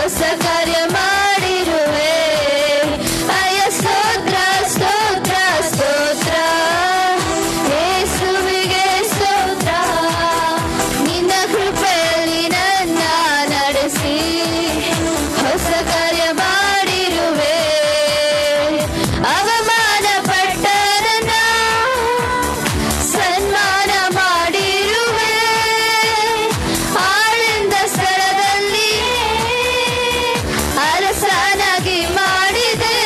ಹೊಸ ಕಾರ್ಯ ಮಾಡಿರುವೆ. ಅಯ್ಯ ಸ್ತೋತ್ರ ಸ್ತೋತ್ರ ಸ್ತೋತ್ರ ಯೇಸುವಿಗೆ ಸ್ತೋತ್ರ. ನಿನ್ನ ಕೃಪೆಯಲ್ಲಿ ನನ್ನ ನಡೆಸಿ ಹೊಸ ಕಾರ್ಯ ಮಾಡಿರುವೆ. ಅವಮಾನ ಪಟ್ಟ ನನ್ನ ಸನ್ಮಾನ ಮಾಡಿರುವೆ. ಆಳಿಂದ ಸ್ಥಳದಲ್ಲಿ ಅರಸನಾಗಿ ಮಾಡಿದೆ.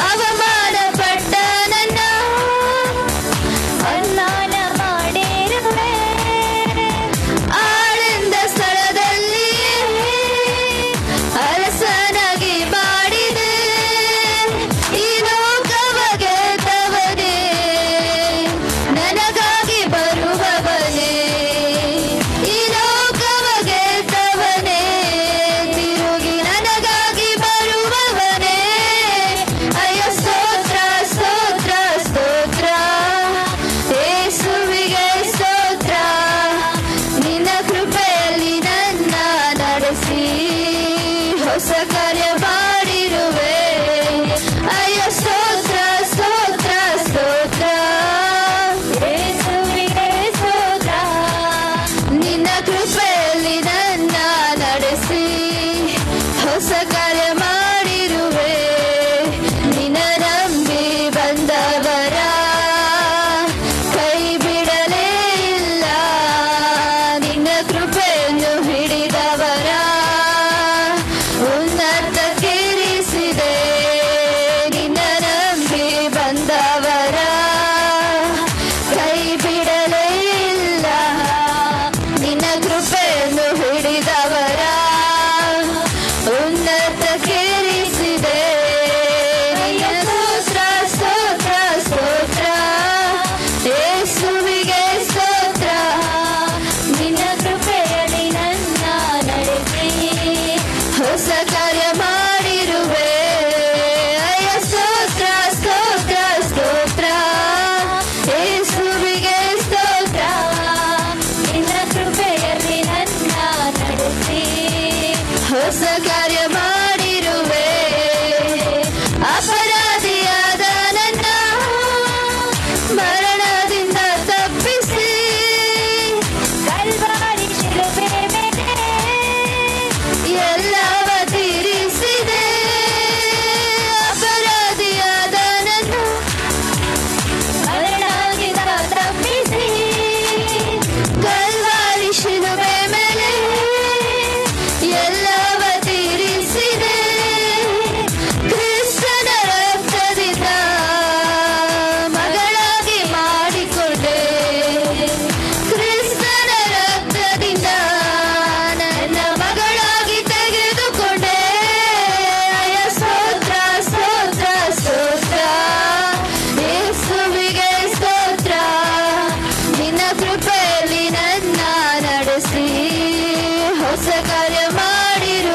ಅವಮಾನ ಪಟ್ಟ ನನ್ನ ಸನ್ಮಾನ ಮಾಡಿರುವೆ. ಆಳಿಂದ ಸ್ಥಳದಲ್ಲಿ ಅರಸನಾಗಿ ಮಾಡಿದೆ. ಈ ಲೋಕವ ಗೆದ್ದವನೇ, ನನಗಾಗಿ ಬರುವವನೇ. ಈ ಲೋಕವ ಗೆದ್ದವನೇ, ತಿರುಗಿ ನನಗಾಗಿ ಬರುವವನೇ. ಅಯ್ಯ ಸ್ತೋತ್ರ ಸ್ತೋತ್ರ ಸ್ತೋತ್ರ ಯೇಸುವಿಗೆ ಸ್ತೋತ್ರ. ನಿನ್ನ ಕೃಪೆಯಲ್ಲಿ ನನ್ನ ನಡೆಸಿ ಹೊಸ ಕಾರ್ಯ ಮಾಡಿರುವೆ. ಅಯ್ಯ ಸ್ತೋತ್ರ ಸ್ತೋತ್ರ ಸ್ತೋತ್ರ ಯೇಸುವಿಗೆ ಸ್ತೋತ್ರ. ನಿನ್ನ ಕೃಪೆಯಲ್ಲಿ ನನ್ನ ನಡೆಸಿ ಹೊಸ ಕಾರ್ಯ ಮಾಡಿರುವೆ. ನಿನ್ನ ನಂಬಿ ಬಂದವರ ಕೈ ಬಿಡಲೇ ಇಲ್ಲ. ನಿನ್ನ ಕೃಪೆಯನ್ನು ಹಿಡಿದವರ ಉನ್ನತಕ್ಕೇರಿಸಿದೆ. ನಿನ್ನ ನಂಬಿ ಬಂದವರ ಕೈ ಬಿಡಲೇ ಇಲ್ಲ. ನಿನ್ನ ಕೃಪೆಯನ್ನು ಹಿಡಿದವರ ಉನ್ನತಕ್ಕೇರಿಸಿದೆ. ನಿನ್ನ ಸ್ತೋತ್ರ ಸ್ತೋತ್ರ ಸ್ತೋತ್ರ ಯೇಸುವಿಗೆ ಸ್ತೋತ್ರ. ನಿನ್ನ ಕೃಪೆಯಲ್ಲಿ ನನ್ನ ನಡೆಸಿ ಹೊಸ ಕಾರ್ಯ ಮಾಡಿರುವೆ. ಅಯ್ಯ ಸ್ತೋತ್ರ ಸ್ತೋತ್ರ ಸ್ತೋತ್ರ ಯೇಸುವಿಗೆ ಸ್ತೋತ್ರ. ನಿನ್ನ ಕೃಪೆಯಲ್ಲಿ ನನ್ನ ನಡೆಸಿ ಹೊಸ ಕಾರ್ಯ ಮಾಡಿರುವೆ. ಅಪರಾಧಿಯಾದ ನನ್ನ ಮರಣದಿಂದ ತಪ್ಪಿಸಿ ಕಲ್ವಾರಿ ಶಿಲುಬೆ ಮೇಲೆ ಎಲ್ಲವ ತೀರಿಸಿದೆ. ಅಪರಾಧಿಯಾದ ನನ್ನ ಮರಣದಿಂದ ತಪ್ಪಿಸಿ ಕಲ್ವಾರಿ ಶಿಲುಬೆ ಮೇಲೆ ಎಲ್ಲವ ತೀರಿಸಿದೆ. ಕ್ರಿಸ್ತನ ರಕ್ತದಿಂದ ಮಗಳಾಗಿ ಮಾಡಿಕೊಂಡೆ. ಕ್ರಿಸ್ತನ ರಕ್ತದಿಂದ ನನ್ನ ಮಗಳಾಗಿ ತೆಗೆದುಕೊಂಡೆ. ಅಯ್ಯ ಸ್ತೋತ್ರ ಸ್ತೋತ್ರ ಸ್ತೋತ್ರ ಯೇಸುವಿಗೆ ಸ್ತೋತ್ರ. ನಿನ್ನ ಕೃಪೆಯಲ್ಲಿ ನನ್ನ ನಡೆಸಿ ಹೊಸ ಕಾರ್ಯ ಮಾಡಿರು.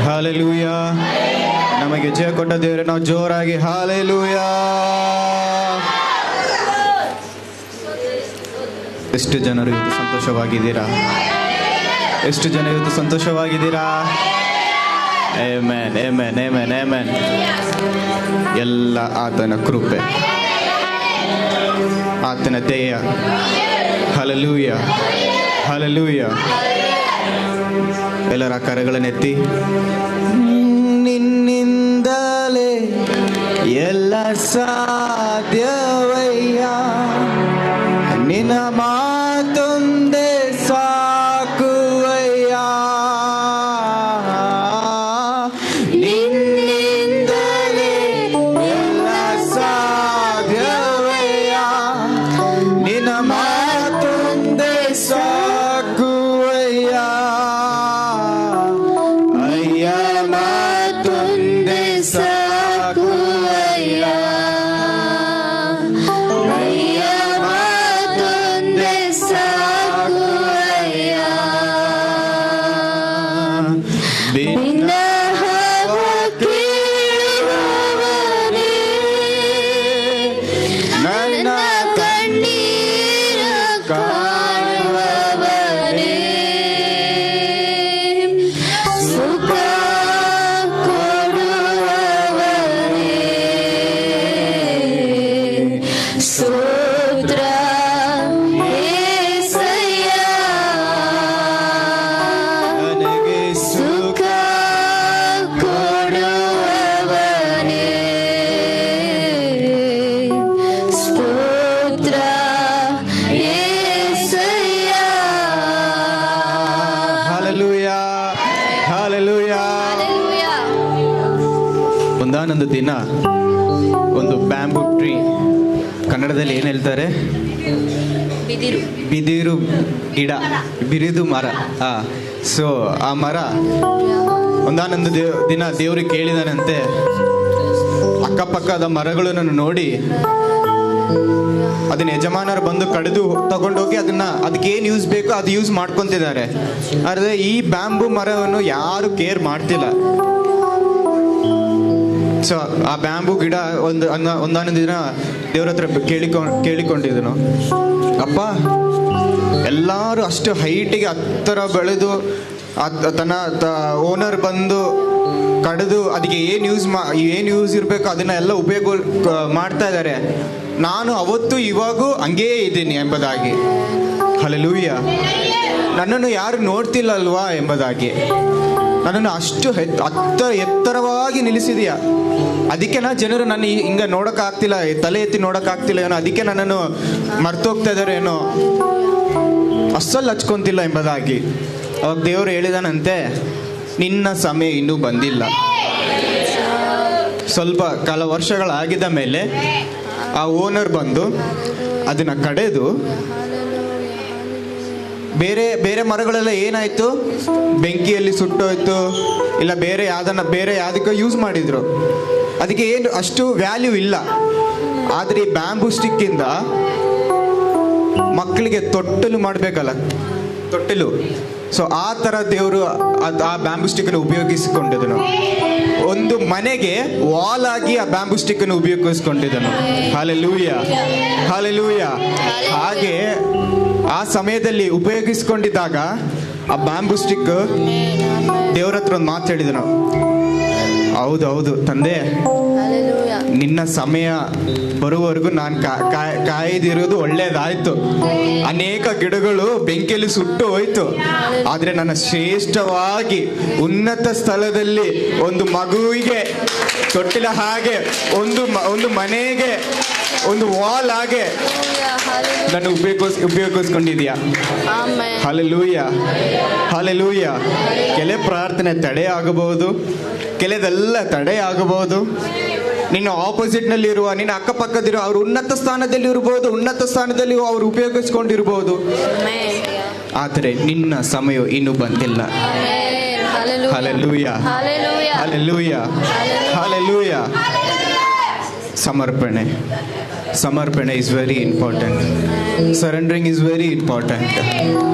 ಹಾಲೆಲೂಯ. ನಮಗೆ ಜಯ ಕೊಟ್ಟ ದೇವರೇ ನಾವು ಜೋರಾಗಿ ಹಾಲೆಲೂಯ. ಎಷ್ಟು ಜನರು ಇವತ್ತು ಸಂತೋಷವಾಗಿದ್ದೀರಾ? ಎಷ್ಟು ಜನ ಇವತ್ತು ಸಂತೋಷವಾಗಿದ್ದೀರಾ? Amen, amen, amen, amen. ಎಲ್ಲ ಆತನ ಕೃಪೆ, ಆತನ ದಯೆ. Hallelujah, hallelujah. ಎಲ್ಲರ ಕರಗಳನ್ನೆತ್ತಿ, ನಿನ್ನಿಂದಲೇ ಎಲ್ಲ ಸಾಧ್ಯವಯ್ಯ, ನಿನ್ನ ಮಾತೊಂದೇ ಸಾಕುವಯ್ಯ, ನಿನ್ನಿಂದಲೇ ಎಲ್ಲ ಸಾಧ್ಯವಯ್ಯ, ನಿನ್ನ ಮಾತೊಂದೇ ಸಾಕುವಯ್ಯ, ಅಯ್ಯ ಮಾತೊಂದೇ ಸಾಕುವಯ್ಯ, ಅಯ್ಯ ಮಾತೊಂದೇ ಸಾಕುವಯ್ಯ. ಭಿನ್ನ ಕೇಳುವವನೇ, ನನ್ನ ಕಣ್ಣೀರ ಕಾಣುವವನೇ, ಸುಖ ಕೊಡುವವನೇ, ಸ್ತೋತ್ರ ಯೇಸಯ್ಯ. ನನಗೆ ಸುಖ ಕೊಡುವವನೇ, ಸ್ತೋತ್ರ ಯೇಸಯ್ಯ. Hallelujah, hallelujah. ಒಂದಾನೊಂದು ದಿನ ಒಂದು ಬ್ಯಾಂಬೂ ಟ್ರೀ, ಕನ್ನಡದಲ್ಲಿ ಏನು ಹೇಳ್ತಾರೆ? ಬಿದಿರು ಗಿಡ, ಬಿರಿದು ಮರ. ಸೊ ಆ ಮರ ಒಂದಾನೊಂದು ದಿನ ದೇವ್ರಿಗೆ ಕೇಳಿದಾನಂತೆ, ಅಕ್ಕಪಕ್ಕದ ಮರಗಳನ್ನು ನೋಡಿ ಅದನ್ನ ಯಜಮಾನರು ಬಂದು ಕಡಿದು ತಗೊಂಡೋಗಿ ಅದಕ್ಕೆ ಏನು ಯೂಸ್ ಬೇಕೋ ಅದು ಯೂಸ್ ಮಾಡ್ಕೊತಿದ್ದಾರೆ. ಆದರೆ ಈ ಬ್ಯಾಂಬೂ ಮರವನ್ನು ಯಾರು ಕೇರ್ ಮಾಡ್ತಿಲ್ಲ. ಸೊ ಆ ಬ್ಯಾಂಬೂ ಗಿಡ ಒಂದಾನೊಂದು ದಿನ ದೇವ್ರ ಹತ್ರ ಕೇಳಿಕೊಂಡಿದ್ದನು, ಅಪ್ಪ ಎಲ್ಲರೂ ಅಷ್ಟು ಹೈಟಿಗೆ ಹತ್ತರ ಬೆಳೆದು ತನ್ನ ಓನರ್ ಬಂದು ಕಡಿದು ಅದಕ್ಕೆ ಏನು ಯೂಸ್ ಇರಬೇಕು ಅದನ್ನ ಎಲ್ಲ ಉಪಯೋಗ ಮಾಡ್ತಾ ಇದ್ದಾರೆ. ನಾನು ಅವತ್ತು ಇವಾಗೂ ಹಂಗೇ ಇದ್ದೀನಿ ಎಂಬುದಾಗಿ. ಹಲ್ಲೆಲೂಯ. ನನ್ನನ್ನು ಯಾರು ನೋಡ್ತಿಲ್ಲ ಅಲ್ವಾ ಎಂಬುದಾಗಿ. ನನ್ನನ್ನು ಅಷ್ಟು ಎತ್ತರವಾಗಿ ನಿಲ್ಲಿಸಿದೀಯ, ಅದಕ್ಕೆ ಜನರು ನನ್ನ ಹಿಂಗ ನೋಡೋಕ್ಕಾಗ್ತಿಲ್ಲ, ತಲೆ ಎತ್ತಿ ನೋಡೋಕ್ಕಾಗ್ತಿಲ್ಲ ಏನೋ, ಅದಕ್ಕೆ ನನ್ನನ್ನು ಮರ್ತೋಗ್ತಾ ಇದ್ದಾರೆ ಏನೋ, ಅಸ್ಸಲ್ಲಿ ಹಚ್ಕೊಂತಿಲ್ಲ ಎಂಬುದಾಗಿ. ಅವಾಗ ದೇವರು ಹೇಳಿದಾನಂತೆ, ನಿನ್ನ ಸಮಯ ಇನ್ನೂ ಬಂದಿಲ್ಲ. ಸ್ವಲ್ಪ ಕಾಲ ವರ್ಷಗಳಾಗಿದ್ದ ಮೇಲೆ ಆ ಓನರ್ ಬಂದು ಅದನ್ನ ಕಡೆದು ಬೇರೆ ಬೇರೆ ಮರಗಳೆಲ್ಲ ಏನಾಯ್ತು, ಬೆಂಕಿಯಲ್ಲಿ ಸುಟ್ಟೋಯ್ತು, ಇಲ್ಲ ಬೇರೆ ಯಾವುದಕ್ಕೋ ಯೂಸ್ ಮಾಡಿದ್ರು, ಅದಕ್ಕೆ ಏನು ಅಷ್ಟು ವ್ಯಾಲ್ಯೂ ಇಲ್ಲ. ಆದರೆ ಈ ಬ್ಯಾಂಬೂ ಸ್ಟಿಕ್ಕಿಂದ ಮಕ್ಕಳಿಗೆ ತೊಟ್ಟಲು ಮಾಡಬೇಕಲ್ಲ, ತೊಟ್ಟಿಲು. ಸೊ ಆ ಥರ ದೇವರು ಆ ಬ್ಯಾಂಬೂ ಸ್ಟಿಕ್ಕನ್ನು ಉಪಯೋಗಿಸಿಕೊಂಡಿದ್ದನು. ಒಂದು ಮನೆಗೆ ವಾಲ್ ಆಗಿ ಆ ಬ್ಯಾಂಬೂ ಸ್ಟಿಕ್ಕನ್ನು ಉಪಯೋಗಿಸ್ಕೊಂಡಿದ್ದನು. Hallelujah, hallelujah. ಹಾಗೆ ಆ ಸಮಯದಲ್ಲಿ ಉಪಯೋಗಿಸ್ಕೊಂಡಿದ್ದಾಗ ಆ ಬ್ಯಾಂಬೂ ಸ್ಟಿಕ್ ದೇವ್ರ ಹತ್ರ ಒಂದು ಮಾತು ಹೇಳಿದನು, ಹೌದು ತಂದೆ, ನಿನ್ನ ಸಮಯ ಬರುವವರೆಗೂ ನಾನು ಕಾಯ್ದಿರೋದು ಒಳ್ಳೇದಾಯ್ತು. ಅನೇಕ ಗಿಡಗಳು ಬೆಂಕಿಯಲ್ಲಿ ಸುಟ್ಟು ಹೋಯ್ತು, ಆದ್ರೆ ನನ್ನ ಶ್ರೇಷ್ಠವಾಗಿ ಉನ್ನತ ಸ್ಥಳದಲ್ಲಿ ಒಂದು ಮಗುವಿಗೆ ತೊಟ್ಟಿಲ ಹಾಗೆ, ಒಂದು ಮನೆಗೆ ಒಂದು ವಾಲ್ ಹಾಗೆ ನಾನು ಉಪಯೋಗಿಸ್ಕೊಂಡಿದ್ಯಾ. Hallelujah, hallelujah. ಕೆಲವು ಪ್ರಾರ್ಥನೆ ತಡೆ ಆಗಬಹುದು, ಕೆಲವೆಲ್ಲ ತಡೆ ಆಗಬಹುದು. ನಿನ್ನ ಆಪೋಸಿಟ್ ನಲ್ಲಿ ಇರುವ, ನಿನ್ನ ಅಕ್ಕಪಕ್ಕದಿರುವ ಅವರು ಉನ್ನತ ಸ್ಥಾನದಲ್ಲಿ ಇರಬಹುದು, ಉನ್ನತ ಸ್ಥಾನದಲ್ಲಿ ಅವರು ಉಪಯೋಗಿಸ್ಕೊಂಡಿರ್ಬೋದು, ಆದರೆ ನಿನ್ನ ಸಮಯ ಇನ್ನೂ ಬಂದಿಲ್ಲ. Hallelujah, hallelujah, hallelujah. ಸಮರ್ಪಣೆ, ಸಮರ್ಪಣೆ is very important. Surrendering is very important.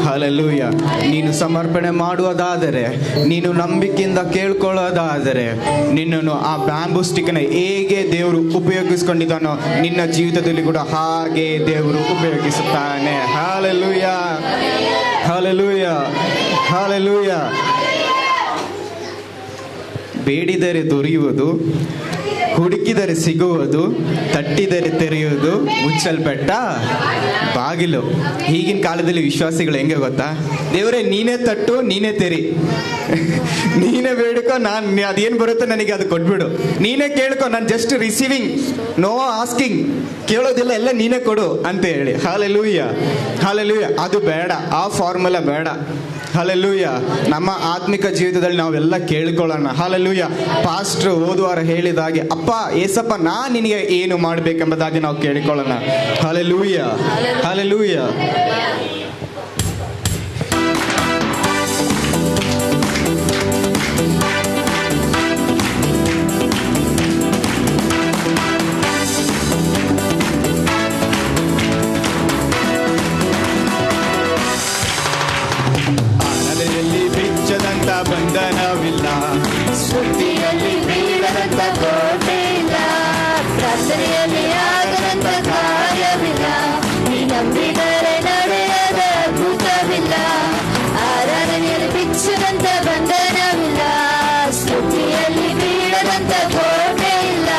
Hallelujah. ನೀನು ಸಮರ್ಪಣೆ ಮಾಡುವುದಾದರೆ, ನೀನು ನಂಬಿಕೆಯಿಂದ ಕೇಳ್ಕೊಳ್ಳೋದಾದರೆ, ನಿನ್ನನ್ನು ಆ ಬ್ಯಾಂಬೂ ಸ್ಟಿಕ್ನ ಹೇಗೆ ದೇವರು ಉಪಯೋಗಿಸ್ಕೊಂಡಿದ್ದಾನೋ ನಿನ್ನ ಜೀವಿತದಲ್ಲಿ ಕೂಡ ಹಾಗೆ ದೇವರು ಉಪಯೋಗಿಸುತ್ತಾನೆ. Hallelujah, hallelujah, hallelujah. ಬೇಡಿದರೆ ದೊರೆಯುವುದು, ಹುಡುಕಿದರೆ ಸಿಗುವುದು, ತಟ್ಟಿದರೆ ತೆರೆಯುವುದು, ಮುಚ್ಚಲ್ಪಟ್ಟ ಬಾಗಿಲು. ಈಗಿನ ಕಾಲದಲ್ಲಿ ವಿಶ್ವಾಸಿಗಳು ಹೆಂಗೆ ಗೊತ್ತಾ? ದೇವರೇ ನೀನೇ ತಟ್ಟು, ನೀನೇ ತೆರಿ, ನೀನೇ ಬೇಡಿಕೋ, ನಾನು ಅದೇನು ಬರುತ್ತೋ ನನಗೆ ಅದು ಕೊಟ್ಬಿಡು, ನೀನೇ ಕೇಳ್ಕೊ, ನಾನು ಜಸ್ಟ್ ರಿಸೀವಿಂಗ್, ನೋ ಆಸ್ಕಿಂಗ್, ಕೇಳೋದಿಲ್ಲ, ಎಲ್ಲ ನೀನೇ ಕೊಡು ಅಂತ ಹೇಳಿ. Hallelujah, hallelujah. ಅದು ಬೇಡ, ಆ ಫಾರ್ಮುಲಾ ಬೇಡ. ಹಲ್ಲೆಲೂಯಾ. ನಮ್ಮ ಆತ್ಮಿಕ ಜೀವಿತದಲ್ಲಿ ನಾವೆಲ್ಲ ಕೇಳ್ಕೊಳ್ಳೋಣ. ಹಲ್ಲೆಲೂಯಾ. ಪಾಸ್ಟ್ರು ಹೋದ್ವಾರ ಹೇಳಿದಾಗೆ, ಅಪ್ಪ ಏಸಪ್ಪ ನಾನು ನಿನಗೆ ಏನು ಮಾಡಬೇಕೆಂಬುದಾಗಿ ನಾವು ಕೇಳಿಕೊಳ್ಳೋಣ. Hallelujah, hallelujah. ಬಿಚ್ಚದಂತ ಬಂಧನವಿಲ್ಲ, ಸ್ತುತಿಯಲ್ಲಿ ಬೀಳದಂತ ಕೋಟೆ ಇಲ್ಲ, ಪ್ರಾರ್ಥನೆಯಲ್ಲಿ ಆಗದಂತ ಕಾರ್ಯವಿಲ್ಲ, ನೀ ನಂಬಿದರೆ ನಡೆಯದ ಅದ್ಭುತವಿಲ್ಲ, ಆರಾಧನೆಯಲ್ಲಿ ಬಿಚ್ಚದಂತ ಬಂಧನವಿಲ್ಲ, ಸ್ತುತಿಯಲ್ಲಿ ಬೀಳದಂತ ಕೋಟೆ ಇಲ್ಲ,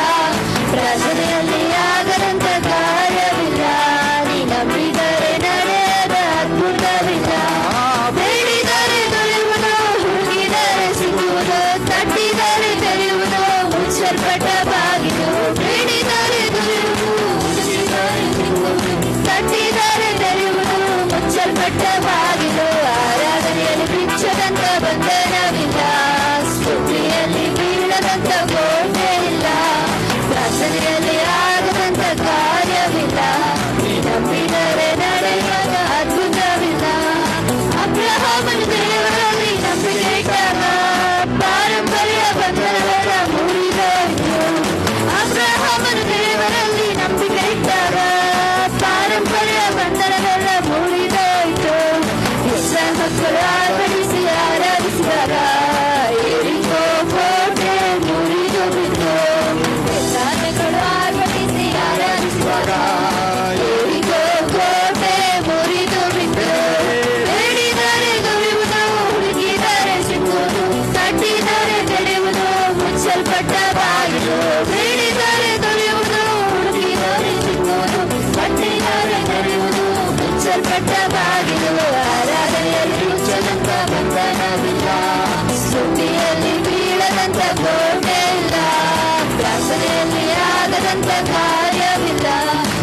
ಪ್ರಾರ್ಥನೆಯಲ್ಲಿ ಆಗದಂತ ಕಾರ್ಯವಿಲ್ಲ, ನೀ ನಂಬಿದರೆ ನಡೆಯದ ಅದ್ಭುತವಿಲ್ಲ. ಬೇಡಿದರೆ ದೊರೆಯುವುದು, ಹುಡುಕಿದರೆ ಸಿಗುವುದು, ತಟ್ಟಿದರೆ ತೆರೆಯುವುದು, ಮುಚ್ಚಲ್ಪಟ್ಟ ಬಾಗಿಲು. ಬೇಡಿದರೆ ದೊರೆಯುವುದು, ಹುಡುಕಿದರೆ ಸಿಗುವುದು, ತಟ್ಟಿದರೆ ತೆರೆಯುವುದು, ಮುಚ್ಚಲ್ಪಟ್ಟ ಬಾಗಿಲು. ಆರಾಧನೆಯಲ್ಲಿ ಬಿಚ್ಚದಂತ ಬಂಧನವಿಲ್ಲ, ಸ್ತುತಿಯಲ್ಲಿ ಬೀಳದಂತ ಕೋಟೆ ಇಲ್ಲ, ಪ್ರಾರ್ಥನೆಯಲ್ಲಿ ಆಗದಂತ ಕಾರ್ಯವಿಲ್ಲ, ನೀ ನಂಬಿದರೆ ನಡೆಯುವ ಅದ್ಭುತವಿಲ್ಲ. ಅಬ್ರಹಾಮನ ದೇವರಲ್ಲಿ ನಂಬಿಕೆ ಇಟ್ಟಾಗ ಪಾರಂಪರ್ಯ ಬಂಧನವೆಲ್ಲ ಮುರಿದೋಯ್ತು. ಅಬ್ರಹಾಮನ ದೇವರಲ್ಲಿ ನಂಬಿಕೆ ಇಟ್ಟಾಗ ಪಾರಂಪರ್ಯ ಬಂಧನವೆಲ್ಲ ಮುರಿದೋಯ್ತು. ಮಕ್ಕಳು ಆರ್ಭಟಿಸಿ ಆರಾಧಿಸಿದಾಗ ಎರಿಕೋ ಕೋಟೆ ಮುರಿದು ಬಿತ್ತು. ಮಕ್ಕಳು ಆರ್ಭಟಿಸಿ ಆರಾಧಿಸಿದಾಗ ಎರಿಕೋ ಕೋಟೆ ಮುರಿದು ಬಿತ್ತು. ಬೇಡಿದರೆ ದೊರೆಯುವುದು, ಹುಡುಕಿದರೆ ಸಿಗುವುದು, ತಟ್ಟಿದರೆ ತೆರೆಯುವುದು, ಮುಚ್ಚಲ್ಪಟ್ಟ ಬಾಗಿಲು. ಬೇಡಿದರೆ ದೊರೆಯುವುದು, ಹುಡುಕಿದರೆ ಸಿಗುವುದು, ತಟ್ಟಿದರೆ ತೆರೆಯುವುದು, ಮುಚ್ಚಲ್ಪಟ್ಟ ಬಾಗಿಲು. ಆರಾಧನೆಯಲ್ಲಿ ಬಿಚ್ಚದಂತ ಬಂಧನವಿಲ್ಲ, ಸ್ತುತಿಯಲ್ಲಿ ಬೀಳದಂತ ಕೋಟೆ ಇಲ್ಲ, ಪ್ರಾರ್ಥನೆಯಲ್ಲಿ ಆಗದಂತ ಕಾರ್ಯವಿಲ್ಲ,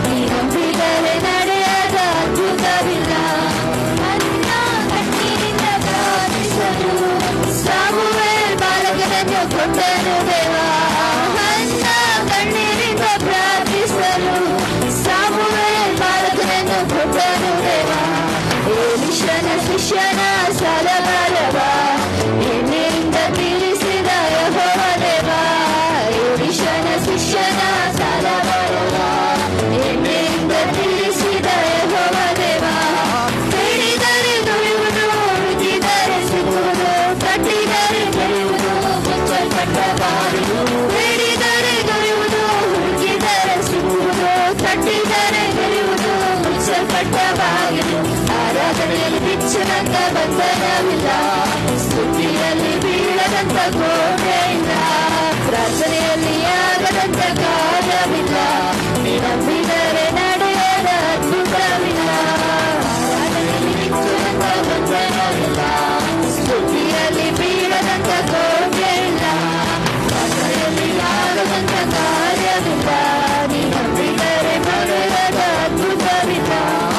ನೀ ನಂಬಿದರೆ ನಡೆಯದ ಅದ್ಭುತವಿಲ್ಲ. ಅನ್ನ ಕಣ್ಣೀರಿಂದ ಪ್ರಾರ್ಥಿಸಲು ಸಾಮುವೇಲ್ ಬಾಲಕನನ್ನು ಕೊಂದನು ದೇವ. ಅನ್ನ ಕಣ್ಣೀರಿಂದ ಪ್ರಾರ್ಥಿಸಲು ಸಾಮುವೇಲ್ ಬಾಲಕನನ್ನು ಕೊಂದನು ದೇವ. ಎಲೀಷನ ಶಿಷ್ಯನ ಸಲಬಲವ ಎಣ್ಣೆಯಿಂದ ತೀರಿಸಿದ ಯೆಹೋವ ದೇವ. ಎಲೀಷನ ಶಿಷ್ಯನ ಸಲಬಲವ ಎಣ್ಣೆಯಿಂದ ತೀರಿಸಿದ ಯೆಹೋವ ದೇವ. ಬೇಡಿದರೆ ದೊರೆಯುವುದು, ಹುಡುಕಿದರೆ ಸಿಗುವುದು, ತಟ್ಟಿದರೆ ತೆರೆಯುವುದು, ಮುಚ್ಚಲ್ಪಟ್ಟ ಬಾಗಿಲು. ಬೇಡಿದರೆ ದೊರೆಯುವುದು, ಹುಡುಕಿದರೆ ಸಿಗುವುದು, ತಟ್ಟಿದರೆ ತೆರೆಯುವುದು, ಮುಚ್ಚಲ್ಪಟ್ಟ ಬಾಗಿಲು. ಆರಾಧನೆಯಲ್ಲಿ ಬಿಚ್ಚದಂತ ಬಂಧನವಿಲ್ಲ, ಸ್ತುತಿಯಲ್ಲಿ ಬೀಳದಂತ ಕೋಟೆ ಇಲ್ಲ, ಪ್ರಾರ್ಥನೆಯಲ್ಲಿ ಆಗದಂತ ಕಾರ್ಯವಿಲ್ಲ, ನೀ ನಂಬಿದರೆ ನಡೆಯದ ಅದ್ಭುತವಿಲ್ಲ. ಆರಾಧನೆಯಲ್ಲಿ ಬಿಚ್ಚದಂತ ಬಂಧನವಿಲ್ಲ, ಸ್ತುತಿಯಲ್ಲಿ ಬೀಳದಂತ ಕೋಟೆ ಇಲ್ಲ, ಪ್ರಾರ್ಥನೆಯಲ್ಲಿ ಆಗದಂತ ಕಾರ್ಯವಿಲ್ಲ, ನೀ ನಂಬಿದರೆ ನಡೆಯದ ಅದ್ಭುತವಿಲ್ಲ.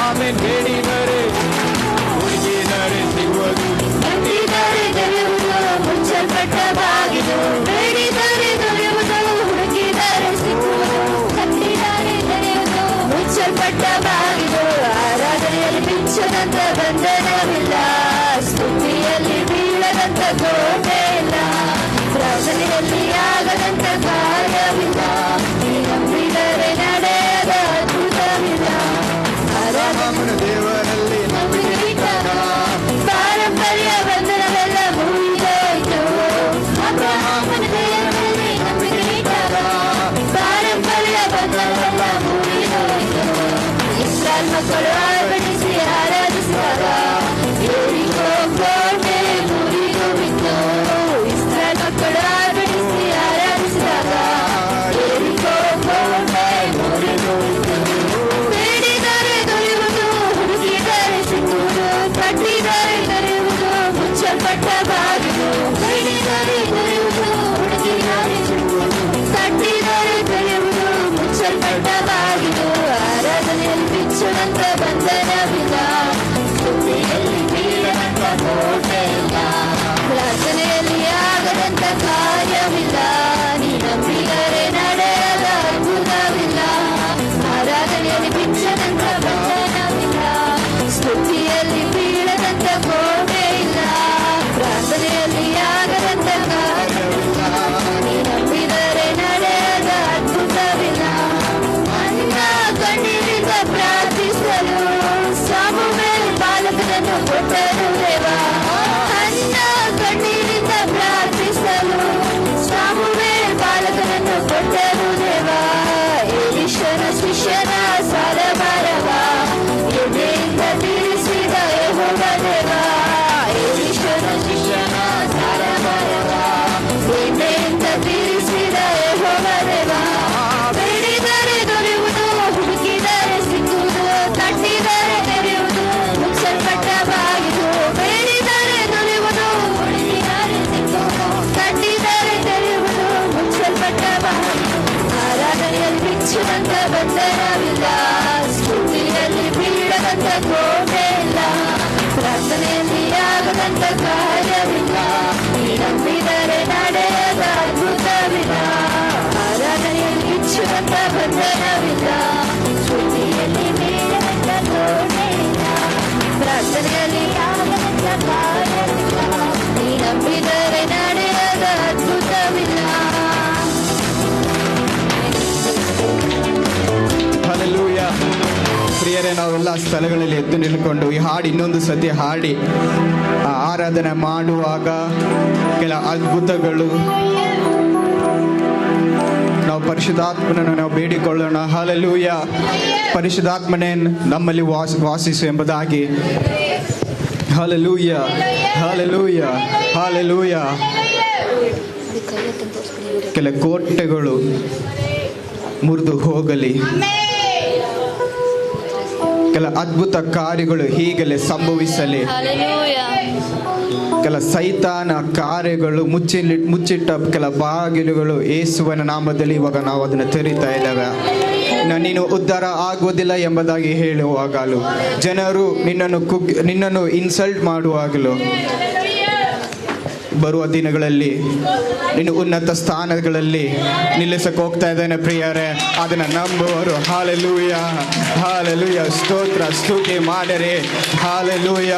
ಆಮೇಲೆ ಬೇಡಿದರೆ, ಹುಡುಕಿದರೆ ಸಿಗುವುದು, ತಟ್ಟಿದರೆ ತೆರೆಯುವುದು, ಮುಚ್ಚಲ್ಪಟ್ಟ ಬಾಗಿಲು. ಬೇಡಿದರೆ ದೊರೆಯುವುದು, ಹುಡುಕಿದರೆ ಸಿಗುವುದು, ತಟ್ಟಿದರೆ ತೆರೆಯುವುದು, ಮಕ್ಕಳು ಆರ್ಭಟಿಸಿ ಆರಾಧಿಸಿದಾಗ ಯೆರಿಕೋ ಕೋಟೆ ಮುರಿದು ಬಿತ್ತು. ಇಸ್ರಾಯೇಲ್ ಮಕ್ಕಳು ಆರ್ಭಟಿಸಿ ಆರಾಧಿಸಿದಾಗ ಯೆರಿಕೋ ಕೋಟೆ ಮುರಿದು ಬಿತ್ತು. ಬೇಡಿದರೆ ದೊರೆಯುವುದು, ಹುಡುಕಿದರೆ ಸಿಕ್ಕುವುದು, ತಟ್ಟಿದರೆ ತೆರೆಯುವುದು, ಮುಚ್ಚಲ್ಪಟ್ಟ ಬಾಗಿಲು. ಬೇಡಿದರೆ ದೊರೆಯುವುದು, ಹುಡುಕಿದರೆ ಸಿಕ್ಕುವುದು, ತಟ್ಟಿದರೆ ತೆರೆಯುವುದು, ಮುಚ್ಚಲ್ಪಟ್ಟ ಬಾಗಿಲು. ಆರಾಧನೆಯಲ್ಲಿ ಬಿಚ್ಚುವಂತ ಬಂಧನವಿಲ್ಲ, ಸ್ತುತಿಯಲ್ಲಿ ಬೀಳದಂತ ಕೋಟೆ ಇಲ್ಲ, ಪ್ರಾರ್ಥನೆಯಲ್ಲಿ ಆಗದಂತ ಕಾರ್ಯವಿಲ್ಲ, ನೀ ನಂಬಿದರೆ ನಡೆಯದ ಅದ್ಭುತವಿಲ್ಲ. ಆರಾಧನೆಯಲ್ಲಿ ಬಿಚ್ಚದಂತ ಬಂಧನವಿಲ್ಲ, ಸ್ತುತಿಯಲ್ಲಿ ಬೀಳದಂತ ಕೋಟೆ ಇಲ್ಲ, ಪ್ರಾರ್ಥನೆಯಲ್ಲಿ ಆಗದಂತ ಕಾರ್ಯವಿಲ್ಲ, ನೀ ನಂಬಿದರೆ ನಡೆಯದ ಅದ್ಭುತವಿಲ್ಲ. ಅನ್ನ ಕಣ್ಣೀರಿಂದ ಪ್ರಾರ್ಥಿಸಲು ಸಾಮುವೇಲ್ ಬಾಲಕನನ್ನು ಕೊಟ್ಟರು ದೇವ. ಅನ್ನ ಕಣ್ಣೀರಿಂದ ಪ್ರಾರ್ಥಿಸಲು ಸಾಮುವೇಲ್ ಬಾಲಕನನ್ನು ಕೊಟ್ಟರು ದೇವ. ಎಲೀಷನ ಶಿಷ್ಯನ ಸಾಲಭಾರವ ಎದೆಯಿಂದ ತೀರಿಸಿದ ಯೆಹೋವ ದೇವ. ಎಲೀಷನ ಶಿಷ್ಯನ ಸಾಲಭಾರವ ಎದೆಯಿಂದ ತೀರಿಸಿದ ಯೆಹೋವ ದೇವ. ಬೇಡಿದರೆ ದೊರೆಯುವುದು, ಹುಡುಕಿದರೆ ಸಿಕ್ಕುವುದು, ತಟ್ಟಿದರೆ ತೆರೆಯುವುದು, ಮುಚ್ಚಲ್ಪಟ್ಟ ಬಾಗಿಲು. ಬೇಡಿದರೆ ದೊರೆಯುವುದು, ಹುಡುಕಿದರೆ ಸಿಕ್ಕುವುದು, ತಟ್ಟಿದರೆ ತೆರೆಯುವುದು, ಮುಚ್ಚಲ್ಪಟ್ಟ ಬಾಗಿಲು. ಆರಾಧನೆಯಲ್ಲಿ ಬಿಚ್ಚುವಂತ ಬಂಧನವಿಲ್ಲ, ಸ್ತುತಿಯಲ್ಲಿ ಬೀಳದಂತ ಕೋಟೆ ಇಲ್ಲ, ಪ್ರಾರ್ಥನೆಯಲ್ಲಿ ಆಗದಂತ ಕಾರ್ಯವಿಲ್ಲ, ನೀ ನಂಬಿದರೆ ನಡೆಯದ ಅದ್ಭುತವಿಲ್ಲ. ಆರಾಧನೆಯಲ್ಲಿ ಬಿಚ್ಚುವಂತ ಬಂಧನವಿಲ್ಲ, ಸ್ತುತಿಯಲ್ಲಿ ಬೀಳದಂತ ಕೋಟೆ ಇಲ್ಲ, ಪ್ರಾರ್ಥನೆಯಲ್ಲಿ ಆಗದಂತ ಕಾರ್ಯವಿಲ್ಲ, ನೀ ನಂಬಿದರೆ ನಡೆಯದ ಅದ್ಭುತವಿಲ್ಲ. ಹಲ್ಲೆಲೂಯ. ಪ್ರಿಯರೇ, ನಾವೆಲ್ಲ ಸ್ಥಳಗಳಲ್ಲಿ ಎದ್ದು ನಿಲ್ಕೊಂಡು ಈ ಹಾಡು ಇನ್ನೊಂದು ಸತಿ ಹಾಡಿ ಆರಾಧನೆ ಮಾಡುವಾಗ ಕೆಲ ಅದ್ಭುತಗಳು ನಾವು ಪರಿಶುದ್ಧಾತ್ಮನನ್ನು ನಾವು ಬೇಡಿಕೊಳ್ಳೋಣ. ಹಲ್ಲೆಲೂಯ. ಪರಿಶುದ್ಧಾತ್ಮನೇ ನಮ್ಮಲ್ಲಿ ವಾಸಿಸು ಎಂಬುದಾಗಿ. Hallelujah, hallelujah, hallelujah. ಕೆಲ ಕೋಟೆಗಳು ಮುರಿದು ಹೋಗಲಿ, ಕೆಲ ಅದ್ಭುತ ಕಾರ್ಯಗಳು ಹೀಗಲೇ ಸಂಭವಿಸಲಿ, ಕೆಲ ಸೈತಾನ ಕಾರ್ಯಗಳು ಮುಚ್ಚಿಟ್ಟ ಕೆಲ ಬಾಗಿಲುಗಳು ಯೇಸುವಿನ ನಾಮದಲ್ಲಿ ಇವಾಗ ನಾವು ಅದನ್ನು ತೆರೀತಾ ಇದ್ದೇವೆ. ನೀನು ಉದ್ಧಾರ ಆಗುವುದಿಲ್ಲ ಎಂಬುದಾಗಿ ಹೇಳುವಾಗಲೂ, ಜನರು ನಿನ್ನನ್ನು ಇನ್ಸಲ್ಟ್ ಮಾಡುವಾಗಲೂ, ಬರುವ ದಿನಗಳಲ್ಲಿ ನೀನು ಉನ್ನತ ಸ್ಥಾನಗಳಲ್ಲಿ ನಿಲ್ಲಿಸಕ್ಕೆ ಹೋಗ್ತಾ ಇದ್ದೇನೆ ಪ್ರಿಯರೇ. ಅದನ್ನು ನಂಬುವರು. Hallelujah, hallelujah. ಸ್ತೋತ್ರ, ಸ್ತುತಿ ಮಾಡಿರಿ. ಹಾಲೆಲೂಯ.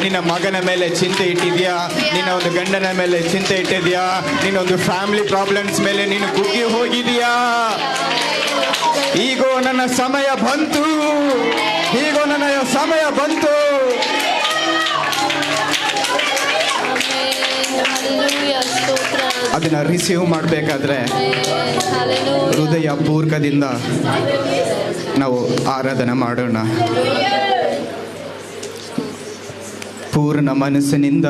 ನಿನ್ನ ಮಗನ ಮೇಲೆ ಚಿಂತೆ ಇಟ್ಟಿದ್ಯಾ, ನಿನ್ನ ಒಂದು ಗಂಡನ ಮೇಲೆ ಚಿಂತೆ ಇಟ್ಟಿದ್ಯಾ, ನಿನ್ನೊಂದು ಫ್ಯಾಮಿಲಿ ಪ್ರಾಬ್ಲಮ್ಸ್ ಮೇಲೆ ನೀನು ಕುಗ್ಗಿ ಹೋಗಿದೀಯಾ. ಈಗೋ ನನ್ನ ಸಮಯ ಬಂತು, ಈಗೋ ನನ್ನ ಸಮಯ ಬಂತು. ಅದನ್ನ ರಿಸೀವ್ ಮಾಡಬೇಕಾದ್ರೆ ಹೃದಯ ಪೂರ್ವಕದಿಂದ ನಾವು ಆರಾಧನೆ ಮಾಡೋಣ. ಪೂರ್ಣ ಮನಸ್ಸಿನಿಂದ,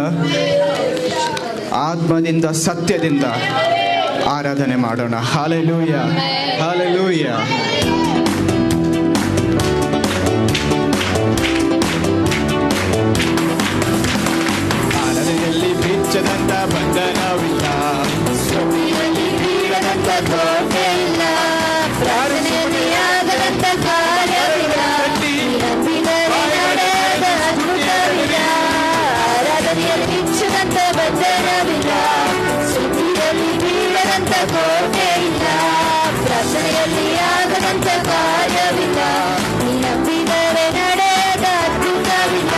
ಆತ್ಮದಿಂದ, ಸತ್ಯದಿಂದ ಆರಾಧನೆ ಮಾಡೋಣ. Hallelujah, hallelujah. ಆರಾಧನೆಯಲ್ಲಿ ಬಿಚ್ಚದಂತ ಬಂಧನವಿಲ್ಲ, ಸ್ತುತಿಯಲ್ಲಿ ಬೀಳದಂತ ಕೋಟೆ ಇಲ್ಲ, ಪ್ರಾರ್ಥನೆಯಲ್ಲಿ ಆಗದಂತ ಕಾರ್ಯವಿಲ್ಲ, ನಂಬಿದರೆ ನಡೆಯದ ಅದ್ಭುತವಿಲ್ಲ. ಆರಾಧನೆಯಲ್ಲಿ ಬಿಚ್ಚದಂತ ಬಂಧನವಿಲ್ಲ, ಸ್ತುತಿಯಲ್ಲಿ ಬೀಳದಂತ ಕೋಟೆ ಇಲ್ಲ, ಪ್ರಾರ್ಥನೆಯಲ್ಲಿ ಆಗದಂತ ಕಾರ್ಯವಿಲ್ಲ, ನಂಬಿದರೆ ನಡೆಯದ ಅದ್ಭುತವಿಲ್ಲ.